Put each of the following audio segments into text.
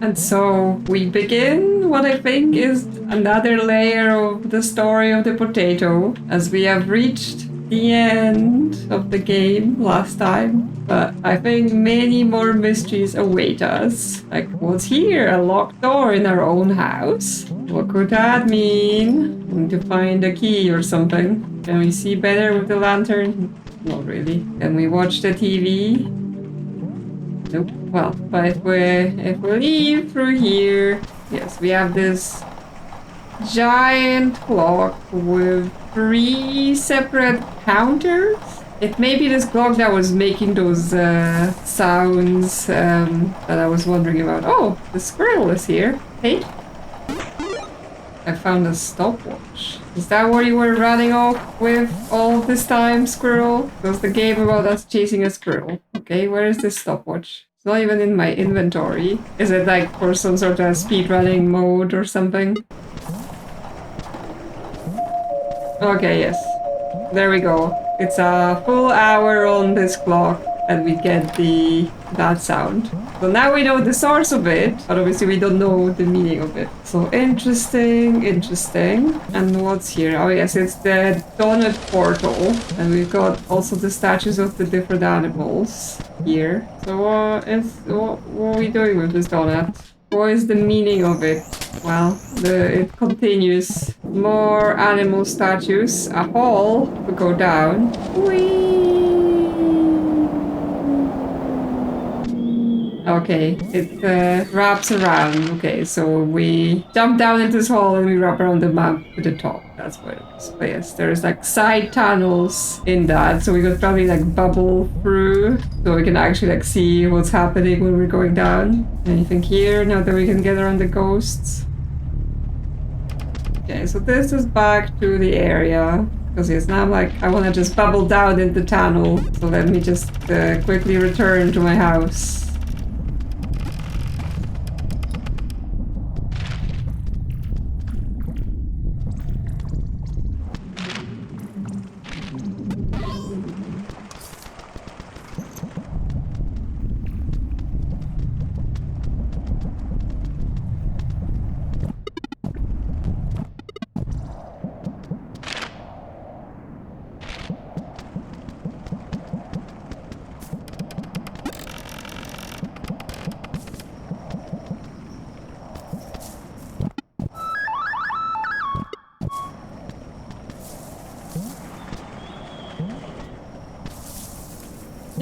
And so we begin what I think is another layer of the story of the potato, as we have reached the end of the game last time. But I think many more mysteries await us. Like, what's here? A locked door in our own house? What could that mean? We need to find a key or something. Can we see better with the lantern? Not really. Can we watch the TV? Nope. Well, but if we leave through here, yes, we have this giant clock with 3 separate counters. It may be this clock that was making those sounds that I was wondering about. Oh, the squirrel is here. Hey. I found a stopwatch. Is that what you were running off with all this time, squirrel? Was the game about us chasing a squirrel? Okay, where is this stopwatch? It's not even in my inventory. Is it like for some sort of speedrunning mode or something? Okay, yes. There we go. It's a full hour on this clock and we get that sound. So now we know the source of it, but obviously we don't know the meaning of it. So interesting. And what's here? Oh yes, it's the donut portal. And we've got also the statues of the different animals here. So what are we doing with this donut? What is the meaning of it? Well, it continues. More animal statues. A hall to go down. Whee! Okay, it wraps around. Okay, so we jump down into this hall and we wrap around the map to the top. That's what it is. But yes, there's like side tunnels in that, so we could probably like bubble through so we can actually like see what's happening when we're going down. Anything here now that we can get around the ghosts? Okay, so this is back to the area. Because yes, now I'm like, I want to just bubble down in the tunnel. So let me just quickly return to my house.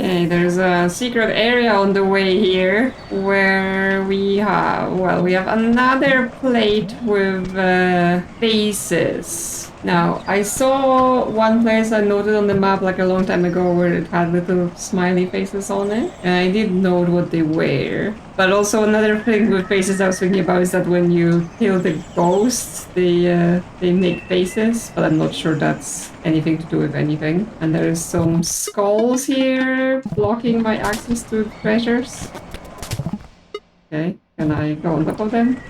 Okay, there's a secret area on the way here where we have another plate with faces. Now, I saw one place I noted on the map like a long time ago where it had little smiley faces on it, and I did note what they were. But also another thing with faces I was thinking about is that when you kill the ghosts, they make faces, but I'm not sure that's anything to do with anything. And there's some skulls here blocking my access to treasures. Okay, can I go on top of them?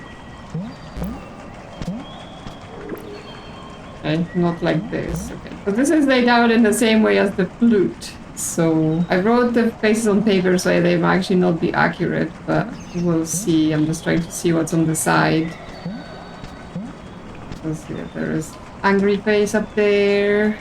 Okay, not like this. Okay, so this is laid out in the same way as the flute. So I wrote the faces on paper so they might actually not be accurate, but we'll see. I'm just trying to see what's on the side. Let's see, there's angry face up there.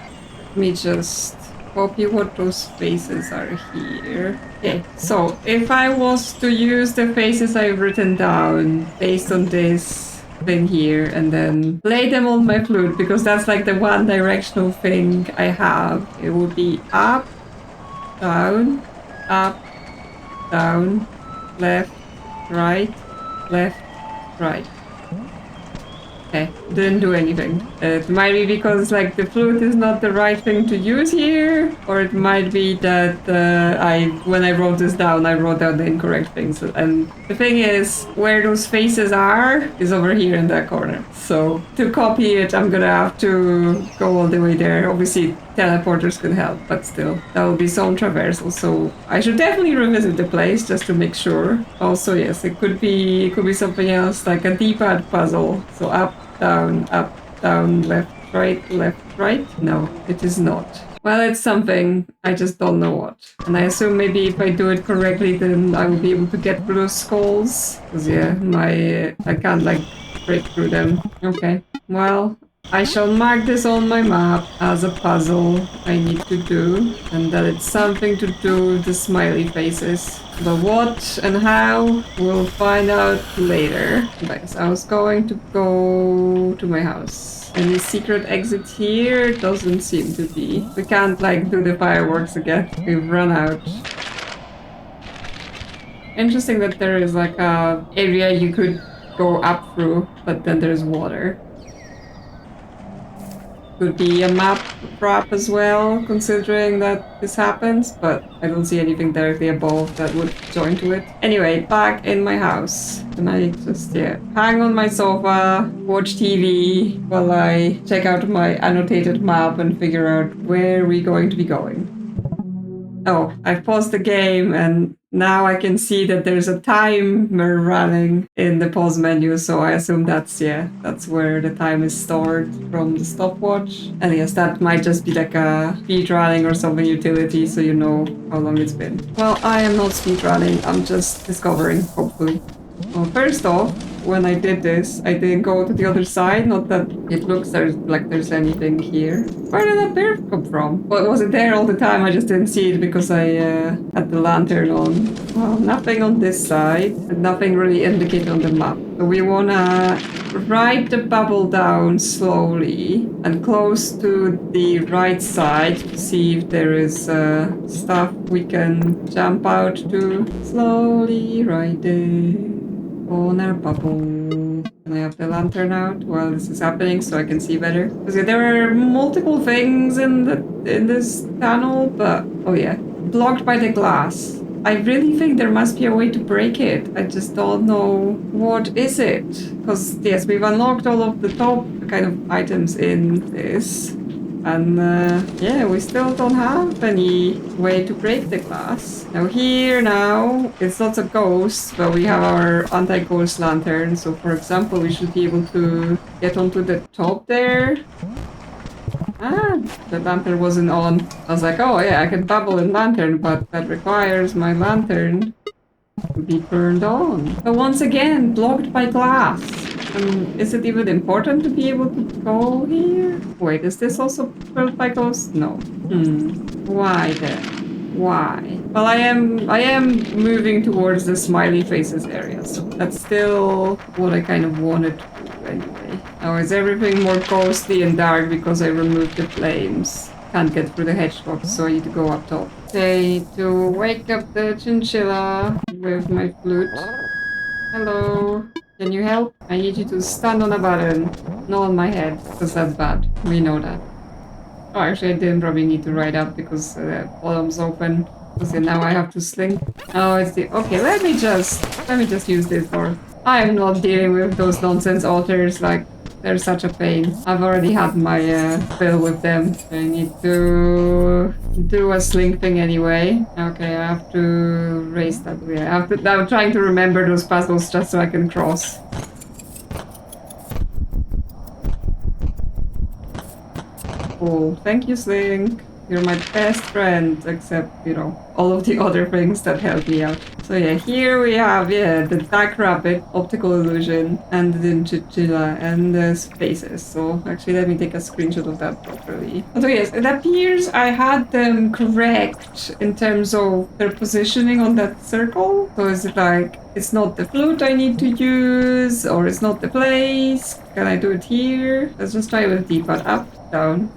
Let me just copy what those faces are here. Okay, so if I was to use the faces I've written down based on this thing here and then play them on my flute, because that's like the one directional thing I have, it would be up, down, up, down, left, right, right. Okay, didn't do anything. It might be because like the flute is not the right thing to use here, or it might be that when I wrote this down, I wrote down the incorrect things. And the thing is, where those faces are is over here in that corner. So to copy it, I'm gonna have to go all the way there. Obviously, teleporters could help, but still, that will be some traversal. So I should definitely revisit the place just to make sure. Also, yes, it could be something else, like a D-pad puzzle. So up, down, down, left, right, left, right. No, it is not. Well, it's something. I just don't know what. And I assume maybe if I do it correctly, then I will be able to get through those skulls. Because, yeah, I can't, like, break through them. Okay. Well, I shall mark this on my map as a puzzle I need to do. And that it's something to do with the smiley faces. But what and how, we'll find out later. Guys, I was going to go to my house. Any secret exit here? Doesn't seem to be. We can't, like, do the fireworks again. We've run out. Interesting that there is, like, a area you could go up through, but then there's water. Could be a map trap as well, considering that this happens, but I don't see anything directly above that would join to it. Anyway, back in my house. And I just, yeah, hang on my sofa, watch TV, while I check out my annotated map and figure out where we're going to be going. Oh, I paused the game and now I can see that there's a timer running in the pause menu, so I assume that's where the time is stored from the stopwatch. And yes, that might just be like a speed running or something utility, so you know how long it's been. Well, I am not speed running, I'm just discovering, hopefully. Well, first off, when I did this, I didn't go to the other side, not that it looks like there's anything here. Where did that bear come from? Well, was it there all the time? I just didn't see it because I had the lantern on. Well, nothing on this side, and nothing really indicated on the map. So we wanna write the bubble down slowly and close to the right side to see if there is stuff we can jump out to. Slowly write it on our bubble. And I have the lantern out while this is happening so I can see better. Because there are multiple things in this tunnel, but oh yeah, blocked by the glass. I really think there must be a way to break it. I just don't know what is it. Because yes, we've unlocked all of the top kind of items in this. And yeah, we still don't have any way to break the glass. Now here it's not a ghost, but we have our anti-ghost lantern. So for example, we should be able to get onto the top there. Ah, the lantern wasn't on. I was like, oh yeah, I can bubble in lantern, but that requires my lantern to be turned on. But once again, blocked by glass. Is it even important to be able to go here? Wait, is this also built by ghosts? No. Why then? Why? Well, I am moving towards the smiley faces area, so that's still what I kind of wanted to do anyway. Now, is everything more ghostly and dark because I removed the flames? Can't get through the hedgehogs, so I need to go up top. Okay, to wake up the chinchilla with my flute. Hello. Can you help? I need you to stand on a button, not on my head, because that's bad. We know that. Oh, actually, I didn't probably need to ride up because the bottom's open. Because now I have to sling. Oh, it's the... Okay, let me just use this for... I'm not dealing with those nonsense altars, like, they're such a pain. I've already had my fill with them. I need to do a sling thing anyway. Okay, I have to raise that. Yeah, I'm trying to remember those puzzles just so I can cross. Cool. Thank you, Sling. You're my best friend, except, you know, all of the other things that help me out. So yeah, here we have, the dark rabbit, optical illusion, and the chinchilla, and the spaces. So actually, let me take a screenshot of that properly. So yes, it appears I had them correct in terms of their positioning on that circle. So is it like, it's not the flute I need to use, or it's not the place? Can I do it here? Let's just try with D-pad. Up, down,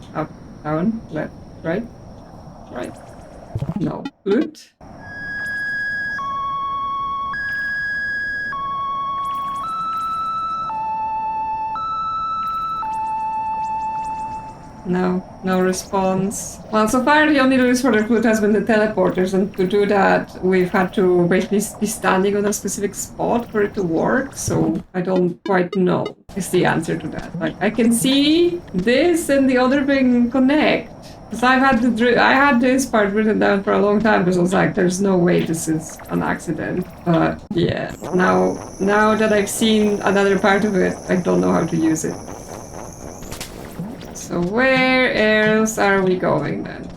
left. Right? Right. No. Flute. No response. Well, so far the only use for the flute has been the teleporters, and to do that we've had to basically be standing on a specific spot for it to work, so I don't quite know is the answer to that. Like, I can see this and the other thing connect. Because I had this part written down for a long time because I was like, there's no way this is an accident. But yeah, now that I've seen another part of it, I don't know how to use it. So where else are we going then?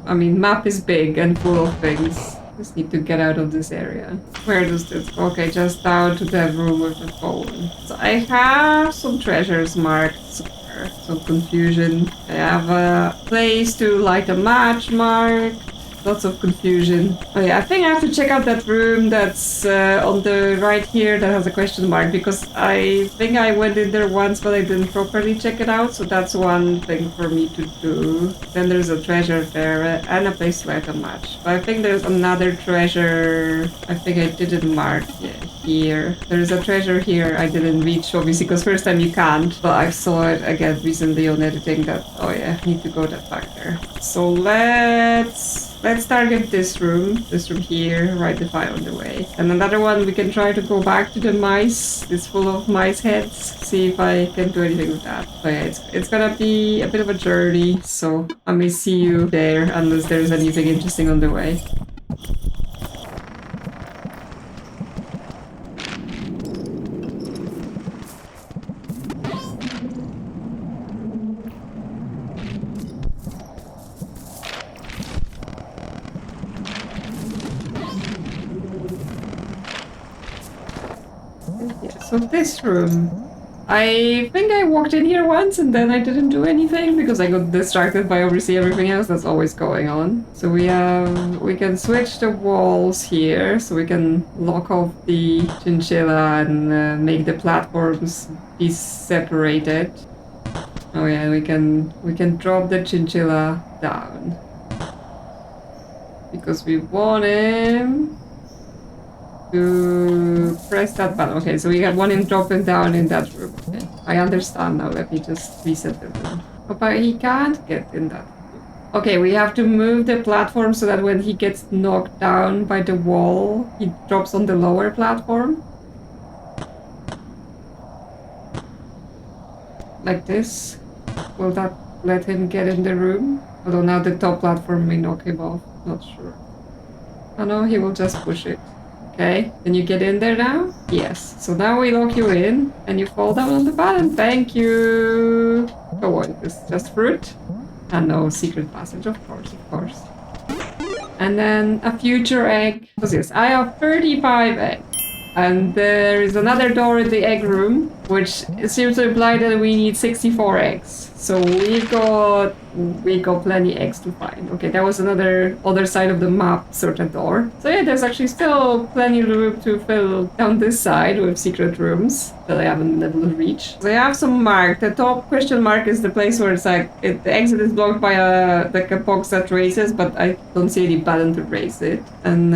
I mean, map is big and full of things. Just need to get out of this area. Where does this... Okay, just down to the room with the phone. So I have some treasures marked somewhere. Some confusion. I have a place to light a match marked. Lots of confusion. Oh yeah, I think I have to check out that room that's on the right here that has a question mark, because I think I went in there once but I didn't properly check it out, so that's one thing for me to do. Then there's a treasure there and a place to light a match. But I think there's another treasure I think I didn't mark here. There's a treasure here I didn't reach, obviously, because first time you can't, but I saw it again recently on editing that, oh yeah, I need to go that back there. So let's target this room here, write the file on the way. And another one, we can try to go back to the mice. It's full of mice heads. See if I can do anything with that. But yeah, it's gonna be a bit of a journey, so I may see you there unless there's anything interesting on the way. So this room, I think I walked in here once and then I didn't do anything because I got distracted by obviously everything else that's always going on. So we can switch the walls here, so we can lock off the chinchilla and make the platforms be separated. Oh yeah, we can drop the chinchilla down because we want him to press that button. Okay, so we want him dropping down in that room. Okay, I understand now. Let me just reset the room. Oh, but he can't get in that room. Okay, we have to move the platform so that when he gets knocked down by the wall, he drops on the lower platform. Like this. Will that let him get in the room? Although now the top platform may knock him off. Not sure. Oh no, he will just push it. Okay, can you get in there now? Yes. So now we lock you in and you fall down on the button. Thank you. Oh, what is this? Just fruit? And no secret passage, of course, of course. And then a future egg. What's this? I have 35 eggs. And there is another door in the egg room, which seems to imply that we need 64 eggs. So we got plenty eggs to find. Okay, that was other side of the map sort of door. So yeah, there's actually still plenty of room to fill down this side with secret rooms that I haven't been able to reach. So I have some mark. The top question mark is the place where it's like the exit is blocked by a box that raises, but I don't see any button to raise it. And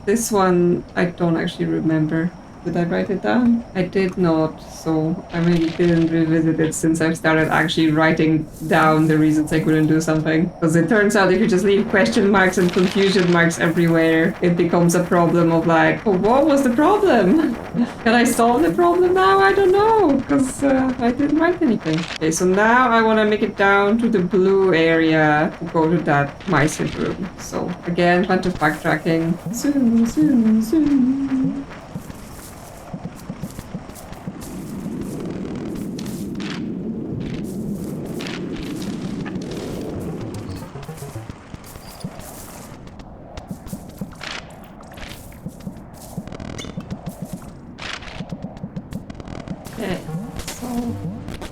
this one I don't actually remember. Did I write it down? I did not, so I maybe didn't revisit it since I've started actually writing down the reasons I couldn't do something. Because it turns out if you just leave question marks and confusion marks everywhere, it becomes a problem of like, oh, what was the problem? Can I solve the problem now? I don't know, because I didn't write anything. Okay, so now I want to make it down to the blue area to go to that mice head room. So again, bunch of backtracking. Zoom, zoom, zoom. Okay, so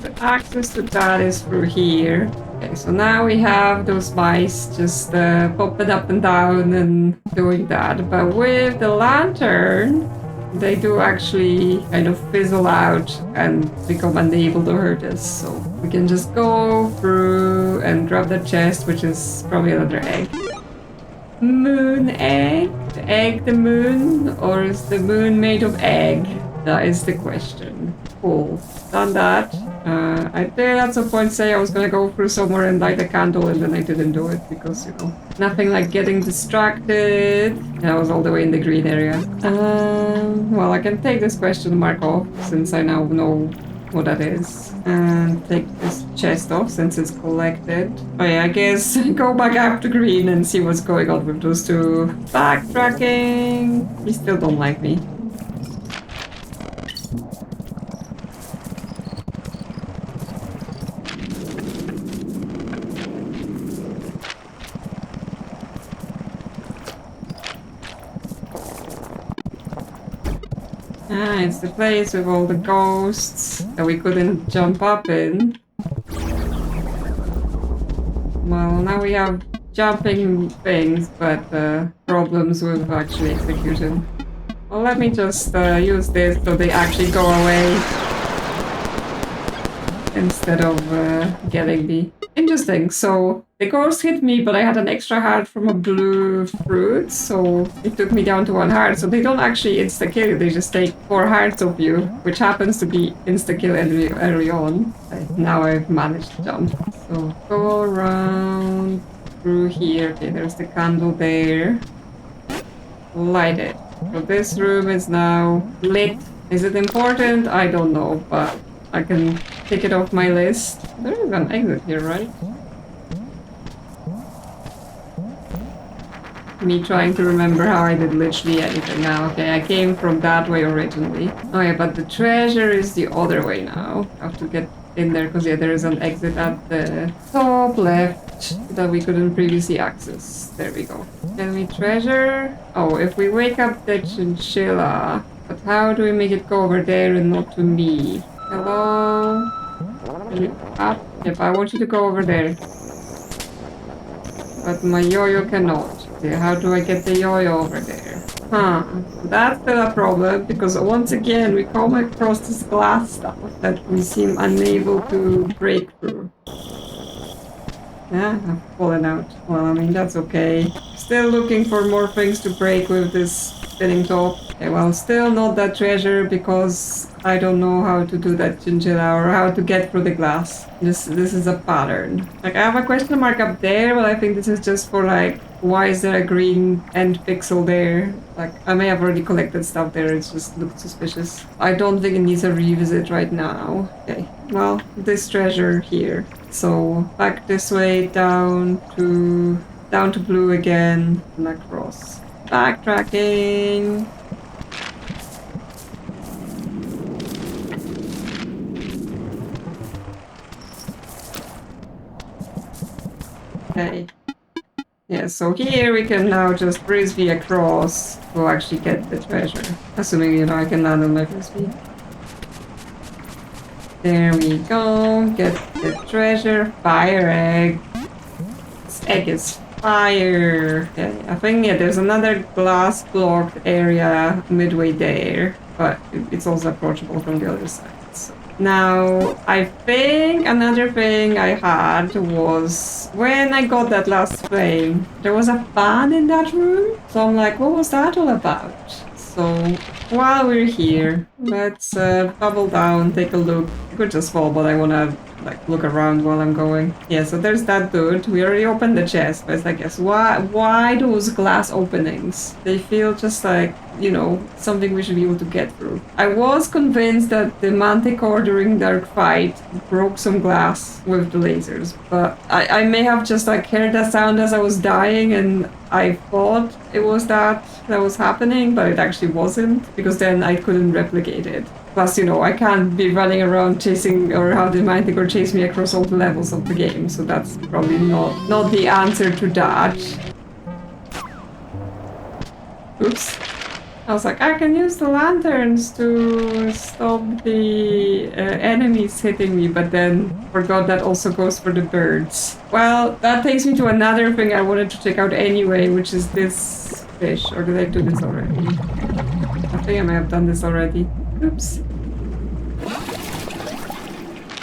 the access to that is through here. Okay, so now we have those mice just popping up and down and doing that. But with the lantern, they do actually kind of fizzle out and become unable to hurt us. So we can just go through and grab the chest, which is probably another egg. Moon egg? The egg the moon? Or is the moon made of egg? That is the question. Cool. Done that. I did at some point say I was gonna go through somewhere and light a candle, and then I didn't do it because, you know, nothing like getting distracted. And I was all the way in the green area. Well, I can take this question mark off since I now know what that is. And take this chest off since it's collected. Oh yeah, I guess go back up to green and see what's going on with those two. Backtracking. You still don't like me. Ah, it's the place with all the ghosts that we couldn't jump up in. Well, now we have jumping things, but problems with actually execution. Well, let me just use this so they actually go away instead of getting me. Interesting, so the ghost hit me, but I had an extra heart from a blue fruit, so it took me down to 1 heart. So they don't actually insta-kill you, they just take 4 hearts of you, which happens to be insta-kill early on. Now I've managed to jump. So go around through here. Okay, there's the candle there. Light it. So this room is now lit. Is it important? I don't know, but I can take it off my list. There is an exit here, right? Me trying to remember how I did literally anything now. Okay, I came from that way originally. Oh yeah, but the treasure is the other way now. I have to get in there because yeah, there is an exit at the top left that we couldn't previously access. There we go. Can we treasure? Oh, if we wake up the chinchilla. But how do we make it go over there and not to me? Hello? Can you up? Yep, I want you to go over there. But my yo-yo cannot. Okay, how do I get the yo-yo over there? Huh. That's still a problem because once again we come across this glass stuff that we seem unable to break through. Yeah, I've fallen out. Well, I mean, that's okay. Still looking for more things to break with this spinning top. Okay, well, still not that treasure because I don't know how to do that chinchilla or how to get through the glass. This is a pattern. Like, I have a question mark up there, but I think this is just for, like, why is there a green end pixel there? Like, I may have already collected stuff there, it just looked suspicious. I don't think it needs a revisit right now. Okay, well, this treasure here. So, back this way, down to blue again, and across. Backtracking! Okay. Yeah, so here we can now just frisbee across to actually get the treasure. Assuming, you know, I can land on my frisbee. There we go. Get the treasure. Fire egg. This egg is fire. Okay, I think, yeah, there's another glass blocked area midway there. But it's also approachable from the other side. So. Now, I think another thing I had was when I got that last flame, there was a fan in that room. So I'm like, what was that all about? So while we're here, let's bubble down, take a look. I could just fall, but I want to like look around while I'm going. Yeah, so there's that dude. We already opened the chest, but it's like, yes, why those glass openings? They feel just like, you know, something we should be able to get through. I was convinced that the manticore during Dark Fight broke some glass with the lasers, but I may have just like heard that sound as I was dying and I thought it was that was happening, but it actually wasn't, because then I couldn't replicate it. Plus, you know, I can't be running around chasing or have the manticore chase me across all the levels of the game, so that's probably not the answer to that. Oops. I was like, I can use the lanterns to stop the enemies hitting me, but then forgot that also goes for the birds. Well, that takes me to another thing I wanted to check out anyway, which is this fish. Or did I do this already? I think I may have done this already. Oops.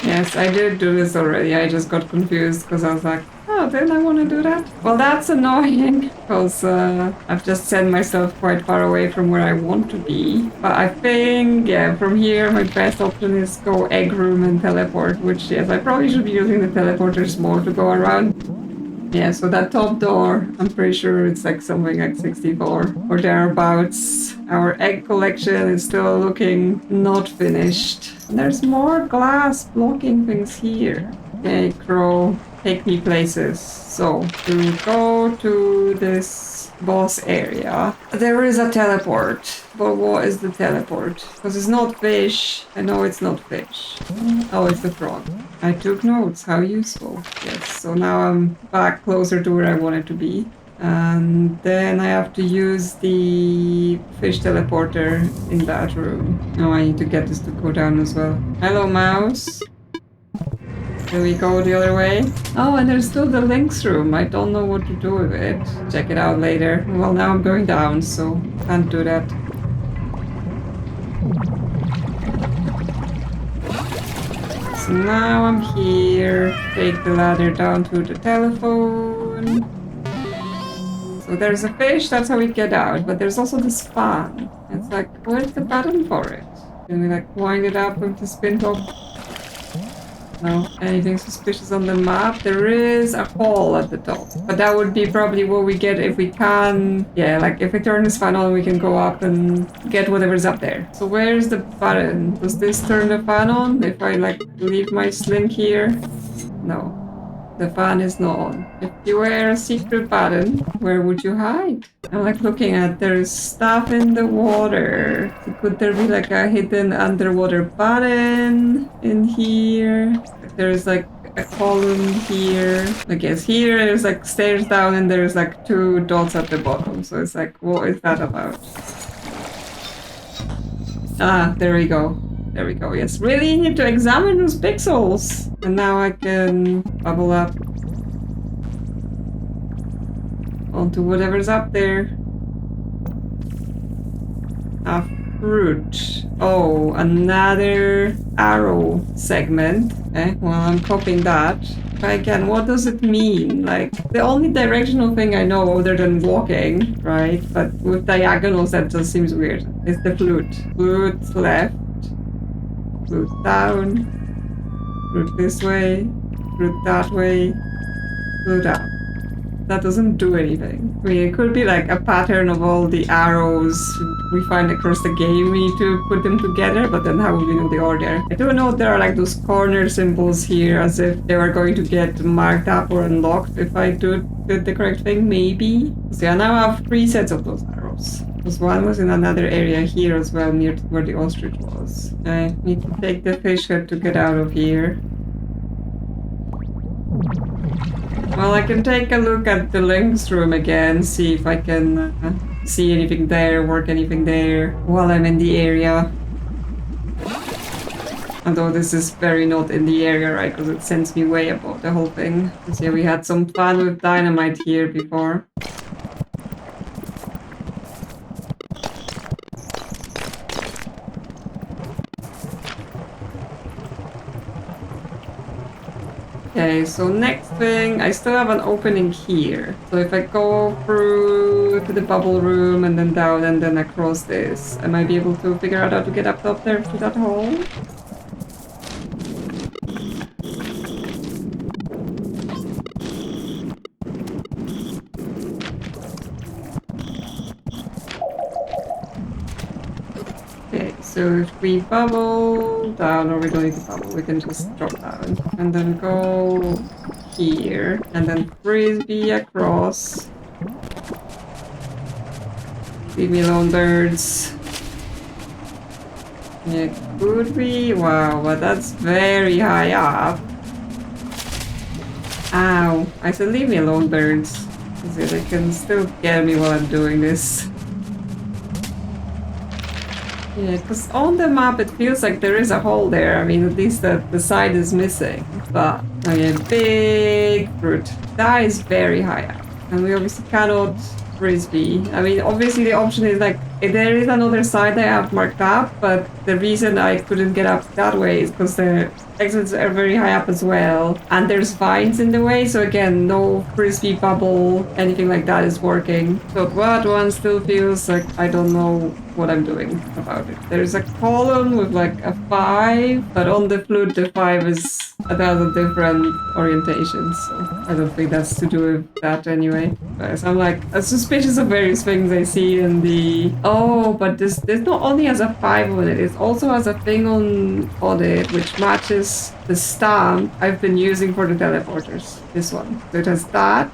Yes, I did do this already. I just got confused because I was like, oh, didn't I want to do that? Well, that's annoying because I've just sent myself quite far away from where I want to be. But I think, yeah, from here, my best option is go egg room and teleport, which, yes, I probably should be using the teleporters more to go around. Yeah, so that top door, I'm pretty sure it's like something like 64 or thereabouts. Our egg collection is still looking not finished. And there's more glass blocking things here. Okay, crow, take me places. So, to go to this boss area, there is a teleport. But what is the teleport? Because it's not fish. I know it's not fish. Oh, it's the frog. I took notes. How useful. Yes, so now I'm back closer to where I wanted to be. And then I have to use the fish teleporter in that room. Oh, I need to get this to go down as well. Hello, mouse. Can we go the other way? Oh, and there's still the lynx room. I don't know what to do with it. Check it out later. Well, now I'm going down, so can't do that. So now I'm here. Take the ladder down to the telephone. So there's a fish, that's how we get out. But there's also this fan. It's like, where's the button for it? Can we like wind it up with the spin top? No. Anything suspicious on the map? There is a hole at the top. But that would be probably what we get if we can... Yeah, like if we turn this fan on, we can go up and get whatever's up there. So where's the button? Does this turn the fan on if I like leave my sling here? No. The fan is not on. If you were a secret button, where would you hide? I'm like looking at there's stuff in the water. So could there be like a hidden underwater button in here? There's like a column here. I guess here there's like stairs down and there's like 2 dots at the bottom. So it's like, what is that about? Ah, there we go. There we go, yes. Really need to examine those pixels. And now I can bubble up onto whatever's up there. A fruit. Oh, another arrow segment. Okay, well, I'm copying that. But again, what does it mean? Like, the only directional thing I know other than walking, right? But with diagonals, that just seems weird. It's the flute. Flute left. Flute down, flute this way, flute that way, flute up. That doesn't do anything. I mean, it could be like a pattern of all the arrows we find across the game. We need to put them together, but then how would we know the order? I do know there are like those corner symbols here as if they were going to get marked up or unlocked if I did the correct thing, maybe. So yeah, now I have 3 sets of those arrows. Because one was in another area here as well, near to where the ostrich was. I need to take the fish head to get out of here. Well, I can take a look at the lynx room again, see if I can see anything there, work anything there while I'm in the area. Although this is very not in the area, right? Because it sends me way above the whole thing. Because yeah, we had some fun with dynamite here before. Okay, so next thing, I still have an opening here. So if I go through to the bubble room and then down and then across this, I might be able to figure out how to get up there through that hole. Okay, so if we bubble down, or we don't need to bubble, we can just drop down. And then go here, and then frisbee across. Leave me alone, birds. Yeah, could be. Wow, but that's very high up. Ow. I said leave me alone, birds. Because they can still get me while I'm doing this. Yeah, because on the map it feels like there is a hole there. I mean, at least the side is missing. But, okay, big fruit. That is very high up. And we obviously cannot frisbee. I mean, obviously the option is like, if there is another side I have marked up, but the reason I couldn't get up that way is because the exits are very high up as well. And there's vines in the way, so again, no frisbee bubble, anything like that is working. So that one still feels like I don't know what I'm doing about it. There's a column with like a 5, but on the flute the 5 is 1,000 different orientations, so I don't think that's to do with that anyway. So I'm like suspicious of various things I see in the... Oh, but this not only has a 5 on it, it also has a thing on it which matches the stamp I've been using for the teleporters. This one. So it has that,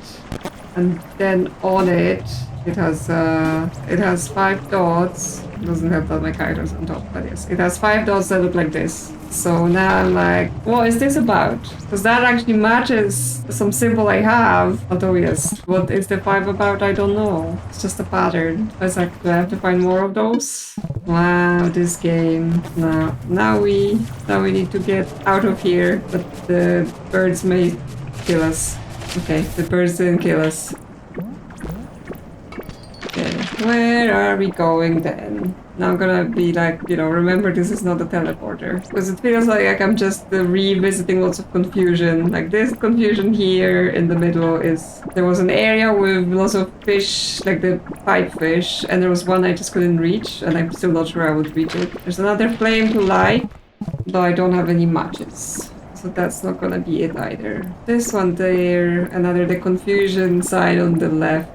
and then on it It has 5 dots. It doesn't have that my characters on top, but yes, it has 5 dots that look like this. So now I'm like, what is this about? Because that actually matches some symbol I have. Although yes, what is the 5 about? I don't know. It's just a pattern. It's like, do I have to find more of those? Wow, this game. Now we need to get out of here, but the birds may kill us. Okay, the birds didn't kill us. Okay, where are we going then? Now I'm gonna be like, remember this is not a teleporter. Because it feels like I'm just revisiting lots of confusion. Like this confusion here in the middle is... There was an area with lots of fish, like the pipefish, and there was one I just couldn't reach, and I'm still not sure I would reach it. There's another flame to light, though I don't have any matches. So that's not gonna be it either. This one there, the confusion side on the left.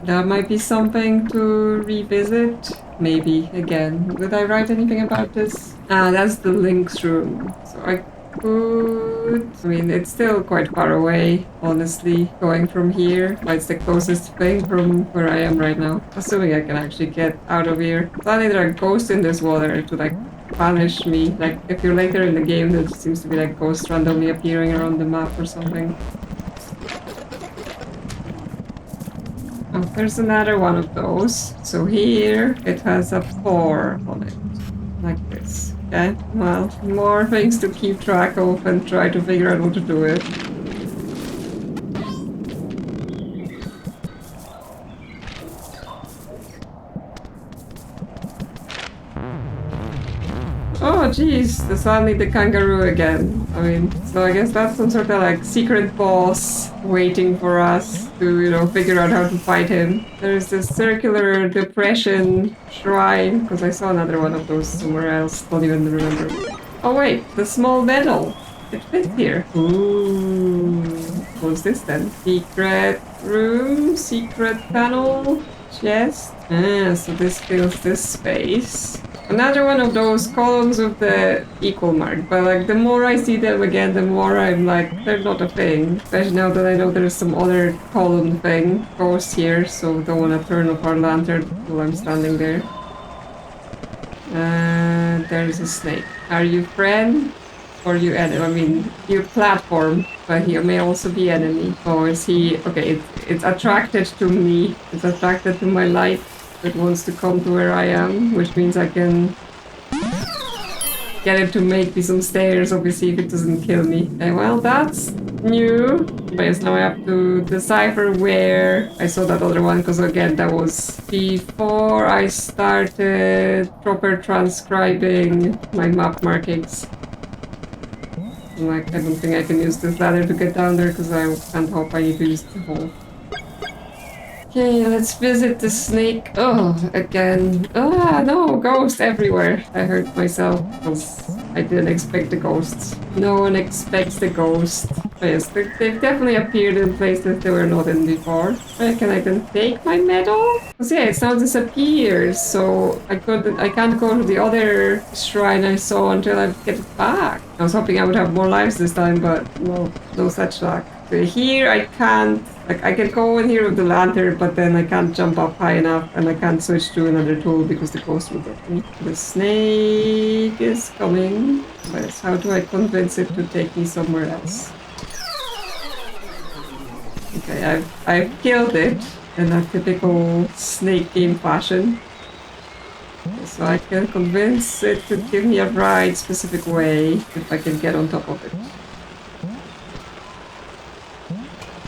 That might be something to revisit. Maybe, again. Did I write anything about this? Ah, that's the Lynx room. So I could... I mean, it's still quite far away, honestly, going from here. But it's the closest thing from where I am right now. Assuming I can actually get out of here. Suddenly there are ghosts in this water to, like, punish me. Like, if you're later in the game, there seems to be, like, ghosts randomly appearing around the map or something. Oh, there's another one of those. So here, it has a 4 on it. Like this. Okay, well, more things to keep track of and try to figure out what to do with. Oh, jeez, suddenly the kangaroo again. I mean, so I guess that's some sort of like secret boss waiting for us to, figure out how to fight him. There's this circular depression shrine, because I saw another one of those somewhere else. Don't even remember. Oh wait, the small medal. It fits here. Ooh, what's this then? Secret room, secret panel, chest. Ah, so this fills this space. Another one of those columns with the equal mark, but like the more I see them again, the more I'm like, they're not a thing. Especially now that I know there's some other column thing ghost here, so don't want to turn off our lantern while I'm standing there. There's a snake. Are you friend or you enemy? I mean, you platform, but he may also be enemy. Oh, is he? Okay, it's attracted to me. It's attracted to my light. It wants to come to where I am, which means I can get it to make me some stairs, obviously, if it doesn't kill me. Okay, well, that's new. But yes, now I have to decipher where I saw that other one, because again, that was before I started proper transcribing my map markings. Like, I don't think I can use this ladder to get down there, because I can't hope I need to use the hole. Okay, let's visit the snake. Oh, again. Ah, no, ghosts everywhere. I hurt myself because I didn't expect the ghosts. No one expects the ghosts. But yes, they've definitely appeared in places they were not in before. Can I then take my medal? Because yeah, it now disappears, so I can't go to the other shrine I saw until I get it back. I was hoping I would have more lives this time, but no such luck. So here I can't... Like, I can go in here with the lantern, but then I can't jump up high enough, and I can't switch to another tool because the ghost will get me. The snake is coming. But how do I convince it to take me somewhere else? Okay, I've killed it in a typical snake game fashion. So I can convince it to give me a ride specific way if I can get on top of it.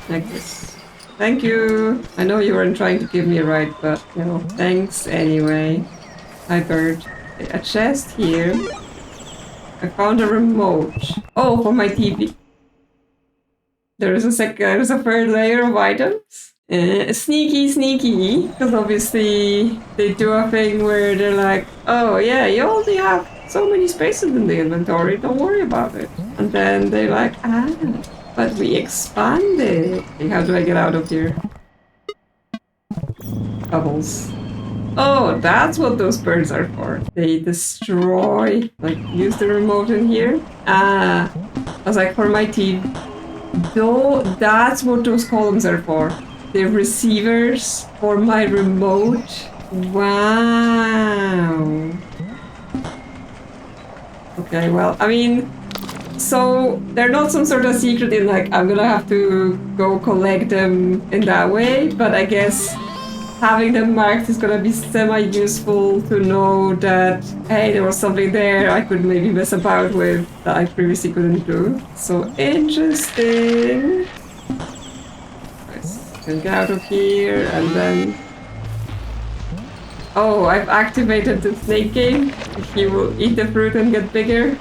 Like this. Thank you! I know you weren't trying to give me a ride, but, thanks anyway. Hi, bird. A chest here. I found a remote. Oh, for my TV. There's a third layer of items. Sneaky. Because obviously, they do a thing where they're like, oh yeah, you only have so many spaces in the inventory, don't worry about it. And then they're like, but we expanded. Okay, how do I get out of here? Bubbles. Oh, that's what those birds are for. They destroy... Like, use the remote in here. Ah. I was like, for my team. No, that's what those columns are for. the receivers for my remote. Wow. Okay, well, I mean, so they're not some sort of secret in like, I'm gonna have to go collect them in that way, but I guess having them marked is gonna be semi-useful to know that, hey, there was something there I could maybe mess about with that I previously couldn't do. So interesting. Nice. Can get out of here and then... Oh, I've activated the snake game. He will eat the fruit and get bigger.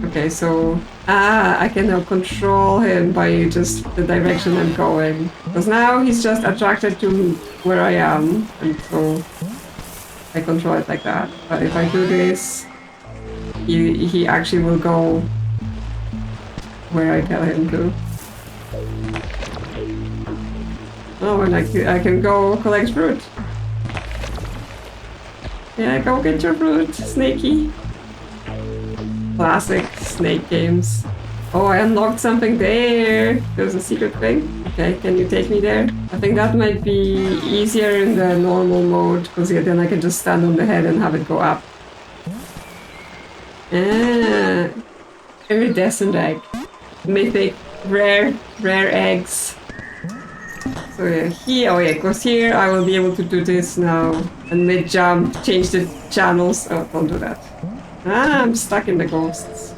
Okay, so... I can now control him by just the direction I'm going. Because now he's just attracted to where I am, and so I control it like that. But if I do this, he actually will go where I tell him to. Oh, and I can go collect fruit. Yeah, go get your fruit, Snakey. Classic snake games. Oh, I unlocked something there. There's a secret thing. Okay, can you take me there? I think that might be easier in the normal mode, because then I can just stand on the head and have it go up. Ah, iridescent egg. Mythic, rare eggs. So yeah, here, oh yeah, because here I will be able to do this now. And mid-jump, change the channels. Oh, don't do that. Ah, I'm stuck in the ghosts.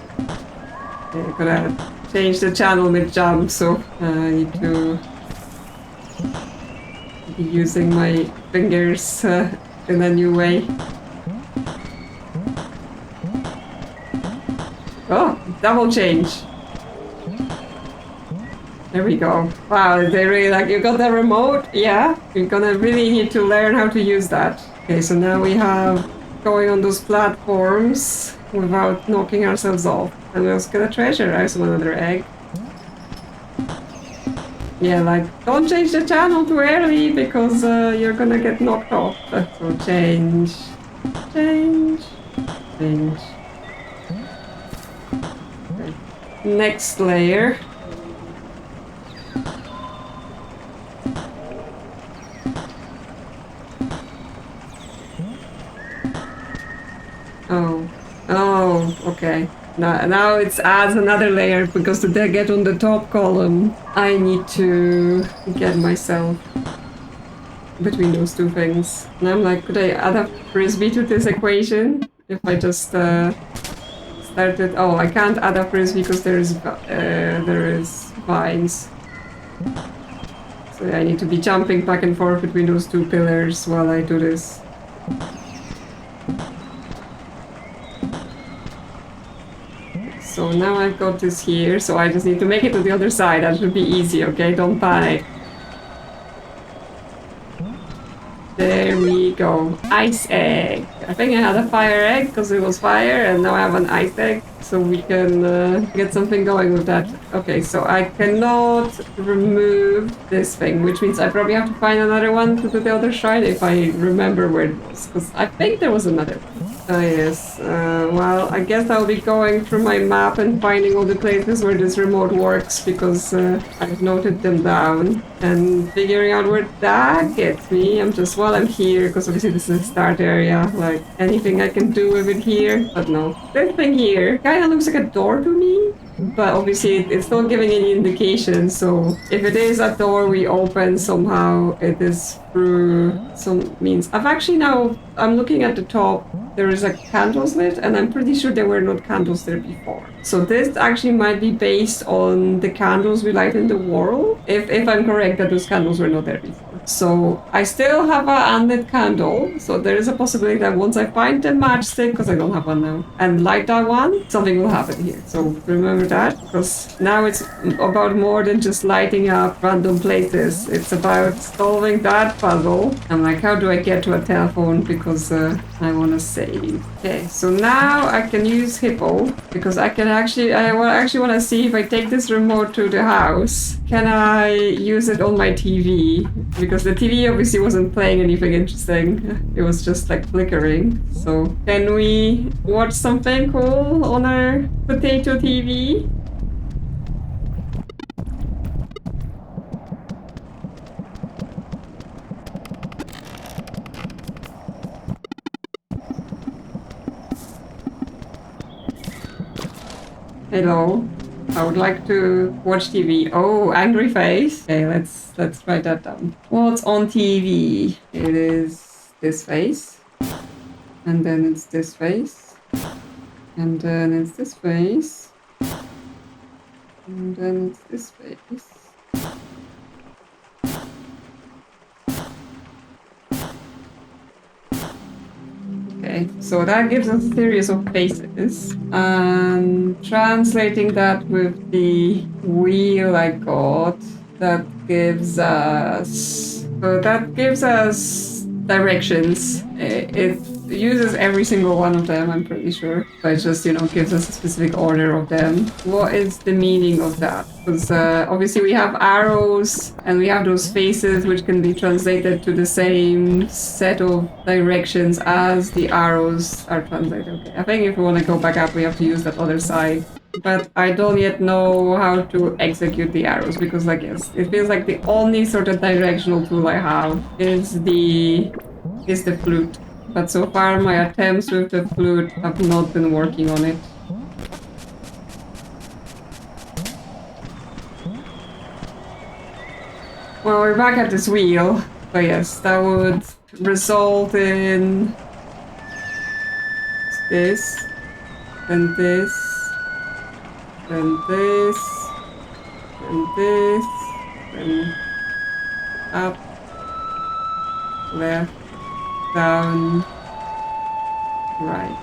Okay, gotta change the channel mid-jump, so I need to be using my fingers in a new way. Oh, double change. There we go. Wow, they really like, you got the remote? Yeah, you're gonna really need to learn how to use that. Okay, so now we have going on those platforms without knocking ourselves off. And we also get a treasure. I also another egg. Yeah, like, don't change the channel too early because you're gonna get knocked off. So change. Okay. Next layer. Oh, okay. Now it adds another layer because to get on the top column, I need to get myself between those two things. And I'm like, could I add a frisbee to this equation? If I just started... Oh, I can't add a frisbee because there is vines. So I need to be jumping back and forth between those two pillars while I do this. So now I've got this here, so I just need to make it to the other side. That should be easy, okay? Don't panic. There we go. Ice egg. I think I had a fire egg because it was fire, and now I have an ice egg, so we can get something going with that. Okay, so I cannot remove this thing, which means I probably have to find another one to do the other side if I remember where it was, because I think there was another one. Oh yes, well, I guess I'll be going through my map and finding all the places where this remote works because I've noted them down and figuring out where that gets me. I'm just, while I'm here, because obviously this is a start area, like anything I can do with it here, but no. This thing here kind of looks like a door to me, but obviously it's not giving any indication, so if it is a door we open somehow, it is through some means. I'm looking at the top. There is a candles lit, and I'm pretty sure there were not candles there before. So this actually might be based on the candles we light in the world, if I'm correct that those candles were not there before. So I still have an unlit candle, so there is a possibility that once I find the matchstick, because I don't have one now, and light that one, something will happen here. So remember that, because now it's about more than just lighting up random places. It's about solving that puzzle. I'm like, how do I get to a telephone, because I want to save. Okay, so now I can use Hippo, because I actually want to see if I take this remote to the house, can I use it on my TV? Because because the TV obviously wasn't playing anything interesting. It was just like flickering. So can we watch something cool on our potato TV? Hello. I would like to watch TV. Oh, angry face. Okay, let's write that down. What's on TV? It is this face. And then it's this face. And then it's this face. And then it's this face. Okay, so that gives us a series of faces. And translating that with the wheel I got, that gives us... So that gives us directions. It uses every single one of them, I'm pretty sure. But it just, gives us a specific order of them. What is the meaning of that? Because obviously we have arrows and we have those faces which can be translated to the same set of directions as the arrows are translated. Okay, I think if we want to go back up, we have to use that other side. But I don't yet know how to execute the arrows because, yes, it feels like the only sort of directional tool I have is the flute. But so far my attempts with the flute have not been working on it. Well, we're back at this wheel. But yes, that would result in this, and this, and this, and this, and up, left, down, right.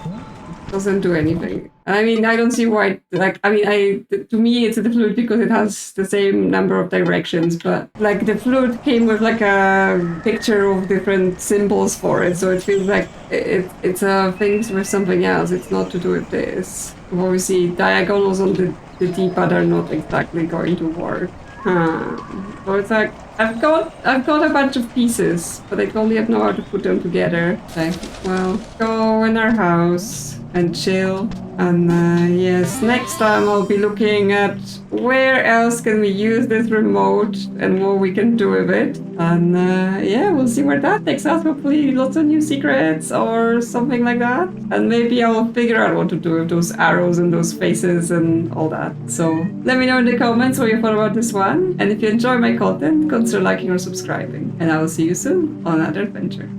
Doesn't do anything. I mean, I don't see why, to me it's the flute because it has the same number of directions, but the flute came with a picture of different symbols for it, so it feels like it's a thing with something else. It's not to do with this. Obviously, diagonals on the D-pad are not exactly going to work. So it's like, I've got a bunch of pieces, but I don't yet know how to put them together. Okay, well, go in our house and chill. And yes, next time I'll be looking at where else can we use this remote and what we can do with it. And yeah, we'll see where that takes us. Hopefully lots of new secrets or something like that. And maybe I'll figure out what to do with those arrows and those faces and all that. So let me know in the comments what you thought about this one. And if you enjoy my content, consider liking or subscribing. And I will see you soon on another adventure.